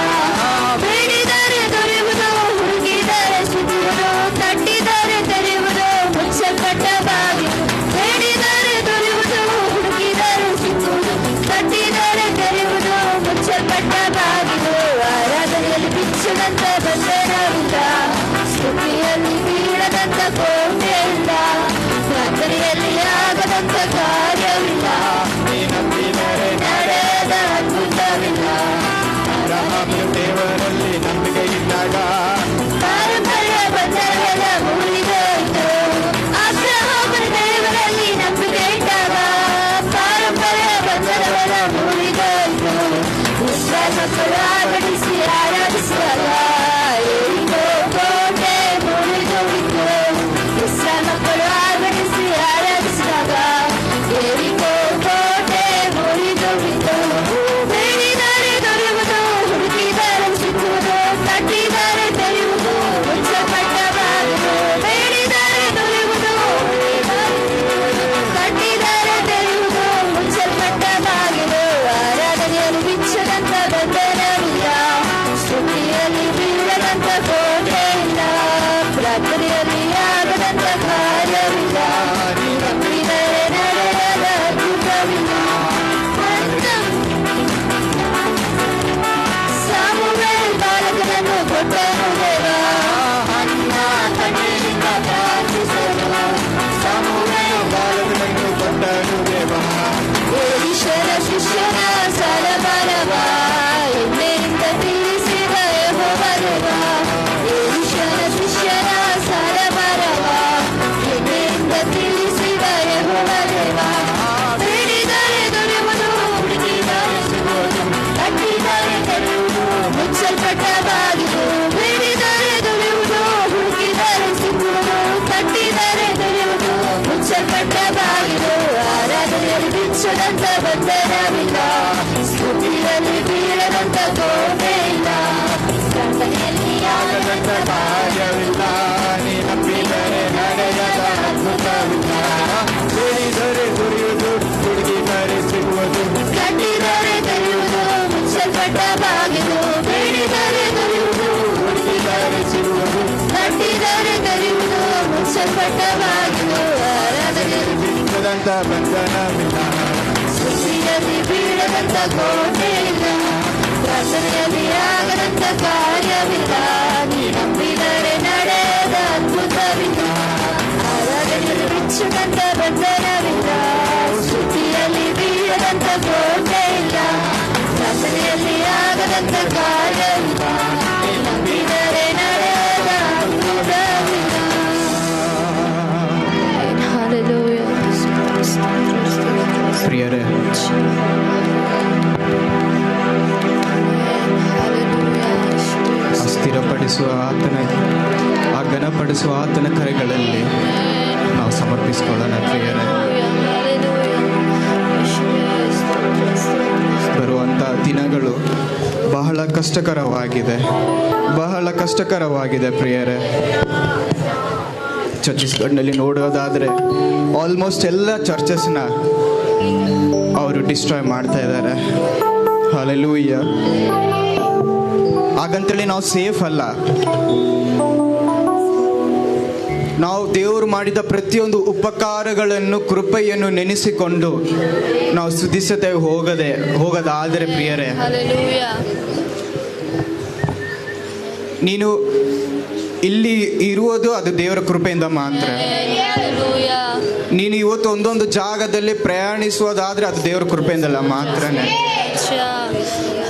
ಬೇಡಿದರೆ ದೊರೆಯುವುದು, ಹುಡುಕಿದರೆ ಸಿಗುವುದು, ತಟ್ಟಿದರೆ ತೆರೆಯುವುದು, ಮುಚ್ಚಲ್ಪಟ್ಟ ಬಾಗಿಲು. ಬೇಡಿದರೆ ದೊರೆಯುವುದು, ಹುಡುಕಿದರೆ ಸಿಗುವುದು, ತಟ್ಟಿದರೆ ತೆರೆಯುವುದು, ಮುಚ್ಚಲ್ಪಟ್ಟ ಬಾಗಿಲು. ಆರಾಧನೆಯಲ್ಲಿ ಬಿಚ್ಚದಂತ ಬಂಧನವಿಲ್ಲ, ಸ್ತುತಿಯಲ್ಲಿ ಬೀಳದಂತ ಕೋಟೆ ಇಲ್ಲ, ಪ್ರಾರ್ಥನೆಯಲ್ಲಿ ಆಗದಂತ ಕಾರ್ಯವಿಲ್ಲ, ನಡೆಯದ ಅದ್ಭುತ ನಡೆದಾಗ ಪಾರಂಪರ್ಯ ಬಂಧನವೆಲ್ಲ ಮುರಿದೋಯ್ತು. ಅಬ್ರಹಾಮನ ದೇವರಲ್ಲಿ ನಂಬಿಕೆ ಇಟ್ಟಾಗ ಪಾರಂಪರ್ಯ ಬಂಧನವೆಲ್ಲ ಮುರಿದೋಯ್ತು. ಇಸ್ರಾಯೇಲ್ ಮಕ್ಕಳು ಆರ್ಭಟಿಸಿ ಆರಾಧಿಸುವಾಗ ಯೆರಿಕೋ ಕೋಟೆ ಮುರಿದೋಯ್ತು. ಇಸ್ರಾಯೇಲ್ ಮಕ್ಕಳು ಆರ್ಭಟಿಸಿ ಆರಾಧಿಸುವಾಗ ಯೆರಿಕೋ ಕೋಟೆ ಮುರಿದೋಯ್ತು. ಬೇಡಿದರೆ ದೊರೆಯುವುದು, ಹುಡುಕಿದರೆ ಸಿಕ್ಕುವುದು, ತಟ್ಟಿದರೆ ತೆರೆಯುವುದು, ಮುಚ್ಚಲ್ಪಟ್ಟ ಬಾಗಿಲು. ಬೇಡಿದರೆ ದೊರೆಯುವುದು, ತಟ್ಟಿದರೆ ತೆರೆಯುವುದು, ಮುಚ್ಚಲ್ಪಟ್ಟ ಬಾಗಿಲು. ಆರಾಧನೆಯಲ್ಲಿ ಬಿಚ್ಚದಂತ ಬಂಧನವಿಲ್ಲ, ಸ್ತುತಿಯಲ್ಲಿ ಬೀಳದಂತ ಕೋಟೆ ಇಲ್ಲ, ಪ್ರಾರ್ಥನೆಯಲ್ಲಿ ಆಗದಂತ ಕಾರ್ಯವಿಲ್ಲ, ನಂಬಿದರೆ ನಡೆಯದ ಅದ್ಭುತವಿಲ್ಲ. ಸಾಮುವೇಲ್ ಬಾಲಕನನ್ನು ಕೊಟ್ಟನು ದೇವ, ಅನ್ನ ಕಣ್ಣೀರಿಂದ ಪ್ರಾರ್ಥಿಸಲು. ಸಾಮುವೇಲ ಬಾಲಕನನ್ನು ಕೊಟ್ಟನು ದೇವ. ಎಲೀಷನ ಶಿಷ್ಯನ ಸಾಲಬಾರವ, ಎಣ್ಣೆಯಿಂದ ತೀರಿಸಿದ ಯೆಹೋವ ದೇವ. ಎಲೀಷನ ಶಿಷ್ಯನ ಸಾಲಬಾರವ, ಎಣ್ಣೆಯಿಂದ ತೀರಿಸಿದ ಯೆಹೋವ ದೇವ. ಬೇಡಿದರೆ ದೊರೆಯುವುದು, ಹುಡುಕಿದರೆ ಸಿಗುವುದು, ತಟ್ಟಿದರೆ ತೆರೆಯುವುದು, ಮುಚ್ಚಲ್ಪಟ್ಟ ಬಾಗಿಲು. ಬೇಡಿದರೆ ದೊರೆಯುವುದು, ಹುಡುಕಿದರೆ ಸಿಗುವುದು, ತಟ್ಟಿದರೆ ತೆರೆಯುವುದು, ಮುಚ್ಚಲ್ಪಟ್ಟ ಬಾಗಿಲು. ಆರಾಧನೆಯಲ್ಲಿ ಬಿಚ್ಚದಂತ ಬಂಧನವಿಲ್ಲ, ಸ್ತುತಿಯಲ್ಲಿ ಬೀಳದಂತ ಕೋಟೆ ಇಲ್ಲ, ಪ್ರಾರ್ಥನೆಯಲ್ಲಿ ಆಗದಂತ ಕಾರ್ಯವಿಲ್ಲ, ನೀ ನಂಬಿದರೆ ನಡೆಯದ ಅದ್ಭುತವಿಲ್ಲ. ಬೇಡಿದರೆ ದೊರೆಯುವುದು, ಹುಡುಕಿದರೆ ಸಿಗುವುದು, ಕಟ್ಟಿದರೆ ತೆರೆಯುವುದು, ಮುಚ್ಚಲ್ಪಟ್ಟ ಬಾಗಿಲು. ಬೇಡಿದರೆ ದೊರೆಯುವುದು, ಹುಡುಕಿದರೆ ಸಿಗುವುದು, ಕಟ್ಟಿದರೆ ತೆರೆಯುವುದು, ಮುಚ್ಚಲ್ಪಟ್ಟ ಬಾಗಿಲು. ಆರಾಧನೆಯಲ್ಲಿ ಬಿಚ್ಚದಂತ ಬಂಧನವಿಲ್ಲ. ಸ್ತುತಿಯಲ್ಲಿ ಬೀಳದಂತ ಕೋಟೆ ಇಲ್ಲ, ಪ್ರಾರ್ಥನೆಯಲ್ಲಿ ಆಗದಂತ ಕಾರ್ಯವಿಲ್ಲ, ನೀ ನಂಬಿದರೆ ನಡೆಯದ ಅದ್ಭುತವಿಲ್ಲ. ಆರಾಧನೆಯಲ್ಲಿ ಬಿಚ್ಚದಂತ ಬಂಧನವಿಲ್ಲ, ಸ್ತುತಿಯಲ್ಲಿ ಬೀಳದಂತ ಕೋಟೆ ಇಲ್ಲ, ಪ್ರಾರ್ಥನೆಯಲ್ಲಿ ಆಗದಂತ ಕಾರ್ಯವಿಲ್ಲ, ನೀ ನಂಬಿದರೆ ನಡೆಯದ ಅದ್ಭುತವಿಲ್ಲ. ಪ್ರಿಯರೇ, ಆ ಸ್ಥಿರಪಡಿಸುವ ಆತನ, ಆ ಘನಪಡಿಸುವ ಆತನ ಕರೆಗಳಲ್ಲಿ ನಾವು ಸಮರ್ಪಿಸಿಕೊಳ್ಳೋಣ. ಪ್ರಿಯರೇ, ಬರುವಂಥ ದಿನಗಳು ಬಹಳ ಕಷ್ಟಕರವಾಗಿದೆ, ಬಹಳ ಕಷ್ಟಕರವಾಗಿದೆ ಪ್ರಿಯರೇ. ಛತ್ತೀಸ್ಗಢ್ನಲ್ಲಿ ನೋಡೋದಾದರೆ ಆಲ್ಮೋಸ್ಟ್ ಎಲ್ಲ ಚರ್ಚಸ್ನ ಅವರು ಡಿಸ್ಟ್ರಾಯ್ ಮಾಡ್ತಾ ಇದ್ದಾರೆ. ಹಲ್ಲೆಲೂಯಾ. ಹಾಗಂತೇಳಿ ನಾವು ಸೇಫ್ ಅಲ್ಲ. ನಾವು ದೇವರು ಮಾಡಿದ ಪ್ರತಿಯೊಂದು ಉಪಕಾರಗಳನ್ನು, ಕೃಪೆಯನ್ನು ನೆನೆಸಿಕೊಂಡು ನಾವು ಸ್ತುತಿಸದೆ ಹೋಗದಾದರೆ ಪ್ರಿಯರೇ, ನೀನು ಇಲ್ಲಿ ಇರುವುದು ಅದು ದೇವರ ಕೃಪೆಯಿಂದ ಮಾತ್ರ. ನೀನು ಇವತ್ತು ಒಂದೊಂದು ಜಾಗದಲ್ಲಿ ಪ್ರಯಾಣಿಸುವುದಾದ್ರೆ ಅದು ದೇವರ ಕೃಪೆಯಿಂದಲ್ಲ ಮಾತ್ರನೇ.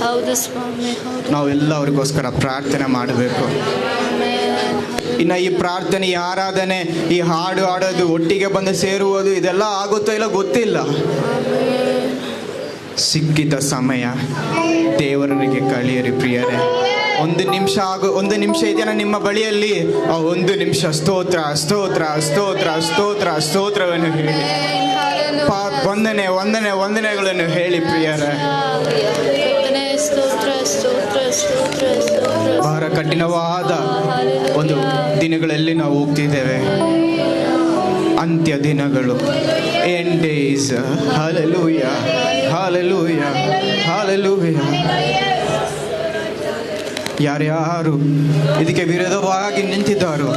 ಹೌದು ಸ್ವಾಮಿ, ಹೌದು. ನಾವೆಲ್ಲ ಅವ್ರಿಗೋಸ್ಕರ ಪ್ರಾರ್ಥನೆ ಮಾಡಬೇಕು. ಇನ್ನು ಈ ಪ್ರಾರ್ಥನೆ, ಈ ಆರಾಧನೆ, ಈ ಹಾಡು ಹಾಡೋದು, ಒಟ್ಟಿಗೆ ಬಂದು ಸೇರುವುದು, ಇದೆಲ್ಲ ಆಗುತ್ತೋ ಇಲ್ಲ ಗೊತ್ತಿಲ್ಲ. ಸಿಕ್ಕಿದ ಸಮಯ ದೇವರನಿಗೆ ಕಳೆಯಿರಿ ಪ್ರಿಯರೇ. ಒಂದು ನಿಮಿಷ ಇದೆಯಾ ನಿಮ್ಮ ಬಳಿಯಲ್ಲಿ, ಆ ಒಂದು ನಿಮಿಷ ಸ್ತೋತ್ರ ಸ್ತೋತ್ರ ಸ್ತೋತ್ರ ಸ್ತೋತ್ರ ಸ್ತೋತ್ರವನ್ನು ಹೇಳಿ, ವಂದನೆಗಳನ್ನು ಹೇಳಿ ಪ್ರಿಯರೇ. ಬಹಳ ಕಠಿಣವಾದ ಒಂದು ದಿನಗಳಲ್ಲಿ ನಾವು ಹೋಗ್ತಿದ್ದೇವೆ. ಅಂತ್ಯ ದಿನಗಳು, end days. Hallelujah, hallelujah, hallelujah. ಯಾರ್ಯಾರು ಇದಕ್ಕೆ ವಿರೋಧವಾಗಿ ನಿಂತಿದ್ದಾರೋ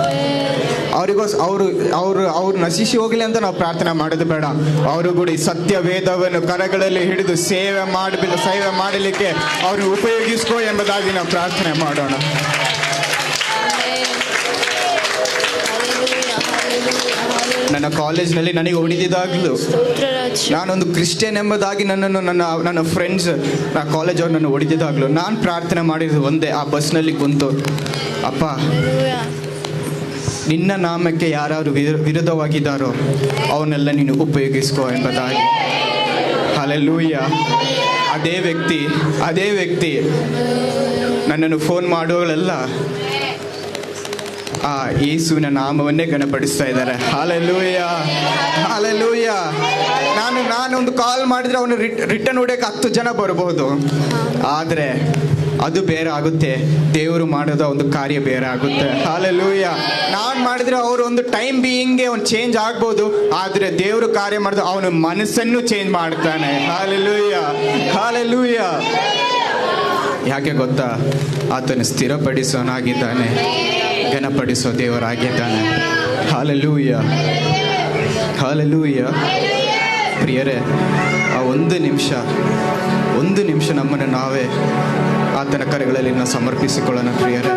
ಅವರು ನಶಿಸಿ ಹೋಗಲಿ ಅಂತ ನಾವು ಪ್ರಾರ್ಥನೆ ಮಾಡೋದು ಬೇಡ. ಅವರು ಕೂಡ ಈ ಸತ್ಯ ವೇದವನ್ನು ಕರಗಳಲ್ಲಿ ಹಿಡಿದು ಸೇವೆ ಮಾಡಲಿಕ್ಕೆ ಅವರು ಉಪಯೋಗಿಸ್ಕೋ ಎಂಬುದಾಗಿ ನಾವು ಪ್ರಾರ್ಥನೆ ಮಾಡೋಣ. ನನ್ನ ಕಾಲೇಜ್ನಲ್ಲಿ ನನಗೆ ಹೊಡೆದಿದ್ದಾಗಲೂ, ನಾನೊಂದು ಕ್ರಿಶ್ಚಿಯನ್ ಎಂಬುದಾಗಿ ನನ್ನ ಫ್ರೆಂಡ್ಸ್, ಕಾಲೇಜ್ ಅವ್ರು ನನ್ನ ಹೊಡೆದಿದ್ದಾಗಲೂ ನಾನು ಪ್ರಾರ್ಥನೆ ಮಾಡಿದ್ದು ಒಂದೇ, ಆ ಬಸ್ನಲ್ಲಿ ಕುಂತು ಅಪ್ಪ, Hallelujah. ನಿನ್ನ ನಾಮಕ್ಕೆ ಯಾರು ವಿರುದ್ಧವಾಗಿದ್ದಾರೋ ಅವನ್ನೆಲ್ಲ ನೀನು ಉಪಯೋಗಿಸ್ಕೋ ಎಂಬುದಾಗಿ. ಹಲ್ಲೆಲೂಯ. ಅದೇ ವ್ಯಕ್ತಿ ನನ್ನನ್ನು ಫೋನ್ ಮಾಡುವಗಳೆಲ್ಲ ಆ ಯೇಸುವಿನ ನಾಮವನ್ನೇ ಗಣಪಡಿಸ್ತಾ ಇದ್ದಾರೆ. Hallelujah, hallelujah. ನಾನು ಒಂದು ಕಾಲ್ ಮಾಡಿದ್ರೆ ಅವನು ರಿಟರ್ನ್ ಹೊಡೆಯಕ್ಕೆ 10 ಜನ ಬರಬಹುದು, ಆದರೆ ಅದು ಬೇರೆ ಆಗುತ್ತೆ. ದೇವರು ಮಾಡೋದ ಒಂದು ಕಾರ್ಯ ಬೇರೆ ಆಗುತ್ತೆ. ಹಲ್ಲೆಲೂಯ. ನಾನು ಮಾಡಿದ್ರೆ ಅವರು ಒಂದು ಟೈಮ್ ಬೀಯಿಂಗ್ಗೆ ಅವ್ನು ಚೇಂಜ್ ಆಗ್ಬೋದು, ಆದರೆ ದೇವರು ಕಾರ್ಯ ಮಾಡಿದ್ರೆ ಅವನ ಮನಸ್ಸನ್ನು ಚೇಂಜ್ ಮಾಡ್ತಾನೆ. Hallelujah, hallelujah. ಯಾಕೆ ಗೊತ್ತಾ? ಆತನು ಸ್ಥಿರಪಡಿಸೋನಾಗಿದ್ದಾನೆ, ಘನಪಡಿಸೋ ದೇವರಾಗಿದ್ದಾನೆ. Hallelujah, hallelujah. ಪ್ರಿಯರೇ, ಆ ಒಂದು ನಿಮಿಷ ನಮ್ಮನ್ನು ನಾವೇ ಆತನ ಕರೆಗಳಲ್ಲಿ ನಾವು ಸಮರ್ಪಿಸಿಕೊಳ್ಳೋಣ. ಪ್ರಿಯರೇ,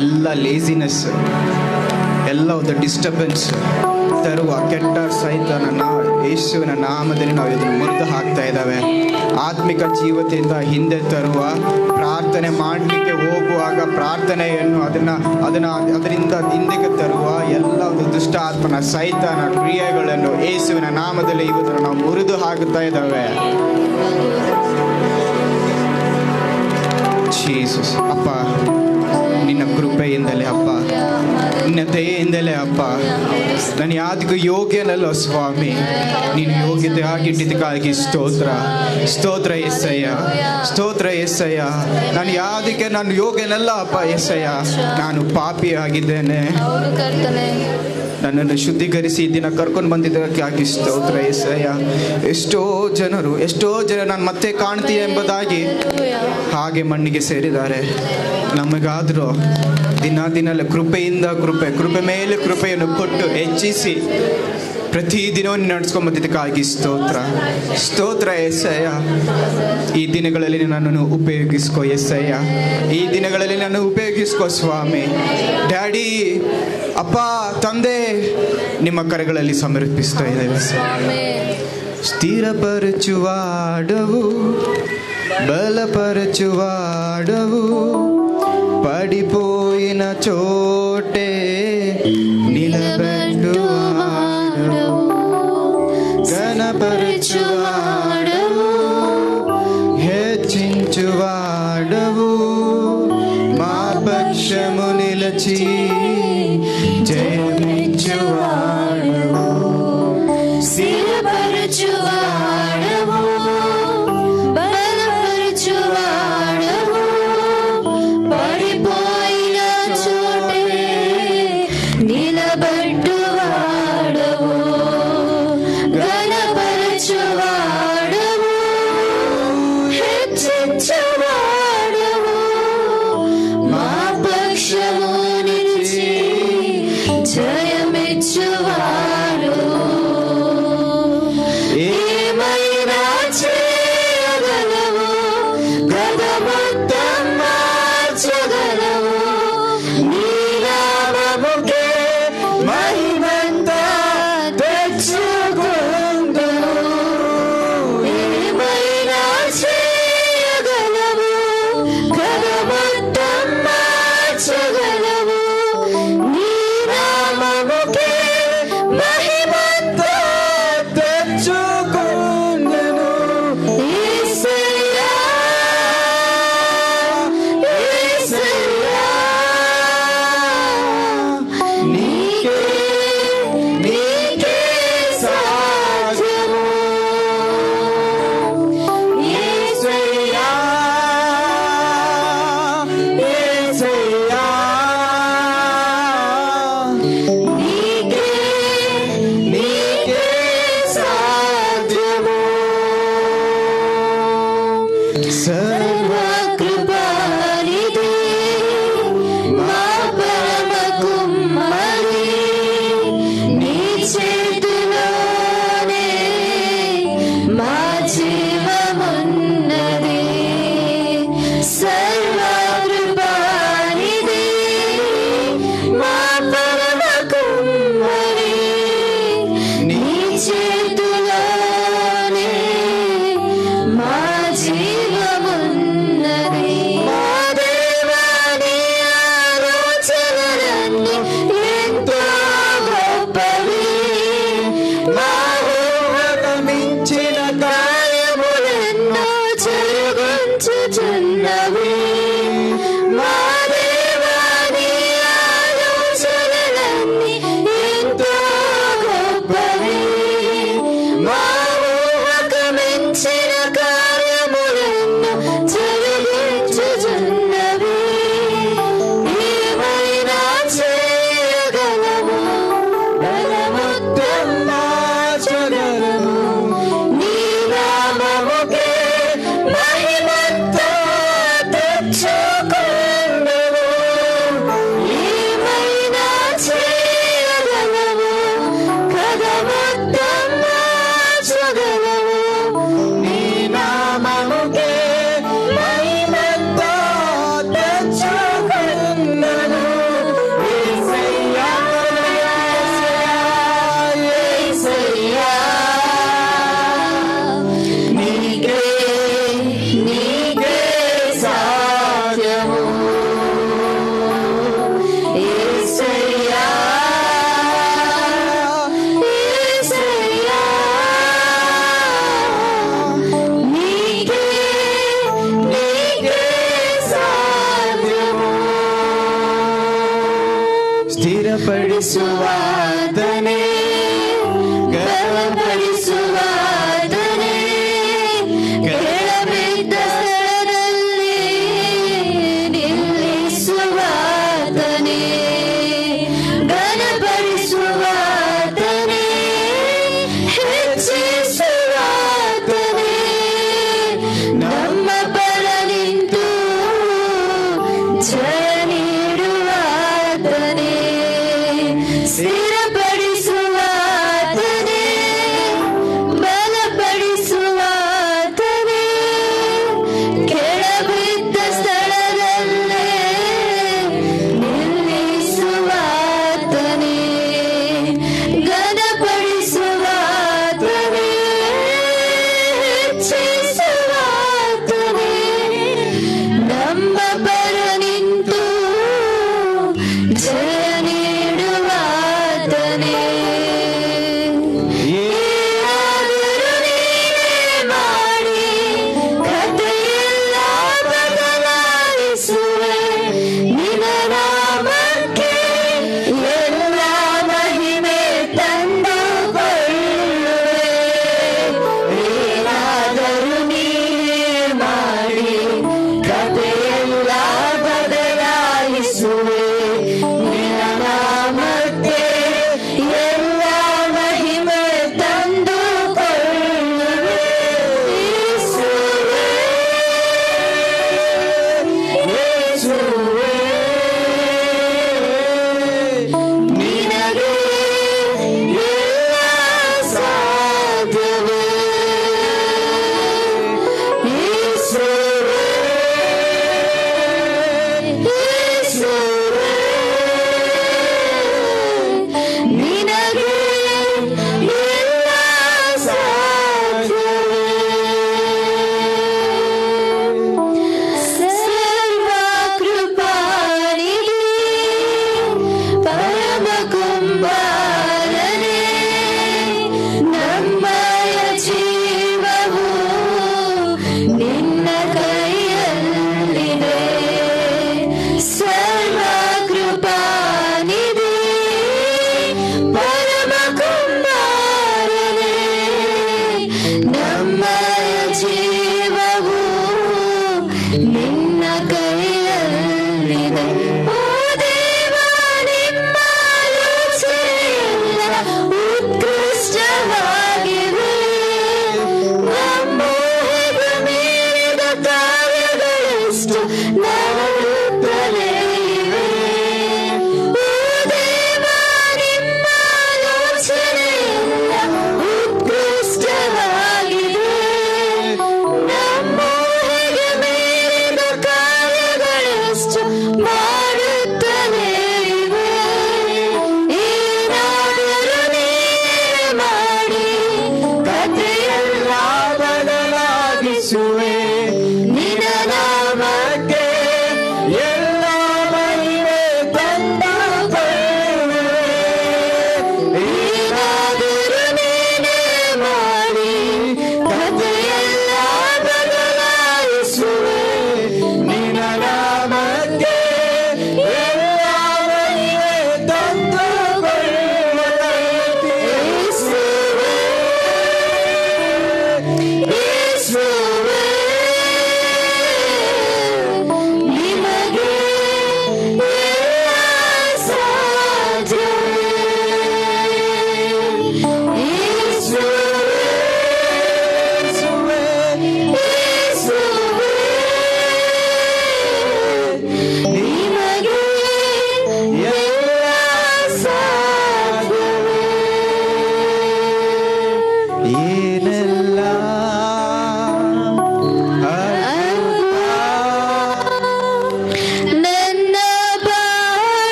ಎಲ್ಲ ಲೇಸಿನೆಸ್, ಎಲ್ಲ ಒಂದು ಡಿಸ್ಟರ್ಬೆನ್ಸ್ ತರುವ ಕೆಟ್ಟ ಸೈತಾನನ ಯೇಸುವಿನ ನಾಮದಲ್ಲಿ ನಾವು ಇದನ್ನು ಮುರಿದು ಹಾಕ್ತಾ ಇದ್ದಾವೆ. ಆತ್ಮಿಕ ಜೀವತೆಯಿಂದ ಹಿಂದೆ ತರುವ, ಪ್ರಾರ್ಥನೆ ಮಾಡಲಿಕ್ಕೆ ಹೋಗುವಾಗ ಪ್ರಾರ್ಥನೆಯನ್ನು ಅದರಿಂದ ಹಿಂದೆಗೆ ತರುವ ಎಲ್ಲ ಒಂದು ದುಷ್ಟ ಆತ್ಮನ ಸೈತಾನ ಕ್ರಿಯೆಗಳನ್ನು ಯೇಸುವಿನ ನಾಮದಲ್ಲಿ ಇವತ್ತು ನಾವು ಮುರಿದು ಹಾಕುತ್ತಾ ಇದ್ದಾವೆ. ಜೀಸಸ್ ಅಪ್ಪ, ನಿನ್ನ ಕೃಪೆಯಿಂದಲೇ ಅಪ್ಪ, ನಿನ್ನ ದಯೆಯಿಂದಲೇ ಅಪ್ಪ, ನಾನು ಯಾವ್ದಕ್ಕೂ ಯೋಗ್ಯನಲ್ಲ ಸ್ವಾಮಿ, ನೀನು ಯೋಗ್ಯತೆ ಆಗಿಟ್ಟಿದ್ದಕ್ಕಾಗಿ ಸ್ತೋತ್ರ, ಸ್ತೋತ್ರ ಎಸ್ಸಯ್ಯ, ಸ್ತೋತ್ರ ಎಸ್ಸಯ್ಯ. ನಾನು ಯೋಗ್ಯನಲ್ಲ ಅಪ್ಪ ಎಸ್ಸಯ್ಯ, ನಾನು ಪಾಪಿ ಆಗಿದ್ದೇನೆ. ನನ್ನನ್ನು ಶುದ್ಧೀಕರಿಸಿ ದಿನ ಕರ್ಕೊಂಡು ಬಂದಿದ್ದಕ್ಕಾಗಿ ಸ್ತೋತ್ರ ಎಸ್ಸಯ್ಯ. ಎಷ್ಟೋ ಜನ ನಾನು ಮತ್ತೆ ಕಾಣ್ತೀಯ ಎಂಬುದಾಗಿ ಹಾಗೆ ಮಣ್ಣಿಗೆ ಸೇರಿದ್ದಾರೆ. ನಮಗಾದರೂ ದಿನಲ್ಲ ಕೃಪೆಯಿಂದ ಕೃಪೆ ಮೇಲೆ ಕೃಪೆಯನ್ನು ಕೊಟ್ಟು ಹೆಚ್ಚಿಸಿ ಪ್ರತಿದಿನವನ್ನು ನಡೆಸ್ಕೊಂಡು ಬಂದಿದ್ದಕ್ಕಾಗಿ ಸ್ತೋತ್ರ ಎಸ್ಸಯ್ಯ. ಈ ದಿನಗಳಲ್ಲಿ ನನ್ನನ್ನು ಉಪಯೋಗಿಸ್ಕೋ ಎಸ್ಸಯ್ಯ, ಈ ದಿನಗಳಲ್ಲಿ ನಾನು ಉಪಯೋಗಿಸ್ಕೋ ಸ್ವಾಮಿ. ಡ್ಯಾಡಿ, ಅಪ್ಪ, ತಂದೆ, ನಿಮ್ಮ ಕರೆಗಳಲ್ಲಿ ಸಮರ್ಪಿಸ್ತಾ ಇದ್ದೇವೆ. ಸ್ಥಿರಪರಚುವಾಡವು, బలపరచువాడవు, పడిపోయిన చోటే నిలబెట్టువాడవు, ఘనపరచువాడవు, హెచ్చించువాడవు, మా పక్షము నిలచి జయమిచ్చువాడవు, స్థిరపరచువాడవు, బలపరచువాడవు, పడిపోయిన చోటే నిలబెట్టువాడవు, ఘనపరచువాడవు, హెచ్చించువాడవు, మా పక్షము నిలిచి జయమిచ్చువాడవు. ಸ್ಥಿರಪಡಿಸುವಾತನೇ, ಬಲಪಡಿಸುವಾತನೇ, ಕೆಳಬಿದ್ದ ಸ್ಥಳದಲ್ಲಿ ನಿಲ್ಲಿಸುವಾತನೇ, ಘನಪಡಿಸುವಾತನೇ, ಹೆಚ್ಚಿಸುವಾತನೇ, ನಮ್ಮ ಪರ ನಿಂತು ಜಯ ನೀಡುವಾತನೇ, ಸ್ಥಿರಪಡಿಸುವಾತನೇ, ಬಲಪಡಿಸುವಾತನೇ, ಕೆಳಬಿದ್ದ ಸ್ಥಳದಲ್ಲೇ ನಿಲ್ಲಿಸುವಾತನೇ, ಘನಪಡಿಸುವಾತನೇ, ಹೆಚ್ಚಿಸುವಾತನೇ, ನಮ್ಮ ಪರ ನಿಂತು ಜಯ ನೀಡುವಾತನೇ. ಏನಾದರೂ ನೀನೇ ಮಾಡಿ ಕಥೆಯೆಲ್ಲ ಬದಲಾಯಿಸುವೆ, ನಿನ್ನ ನಾಮಕ್ಕೆ ಎಲ್ಲ ಮಹಿಮೆ ತಂದುಕೊಳ್ಳುವೆ. ಏನಾದರೂ ನೀನೇ ಮಾಡಿ ಕಥೆಯೆಲ್ಲ ಬದಲಾಯಿಸುವೆ, ನಿನ್ನ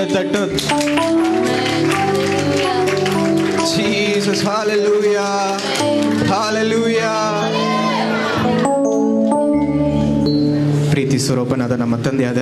ಕರಗಳನ್ನು ತಟ್ಟು. Jesus, hallelujah, hallelujah. ಪ್ರೀತಿ ಸ್ವರೂಪನಾದ ನಮ್ಮ ತಂದೆಯಾದ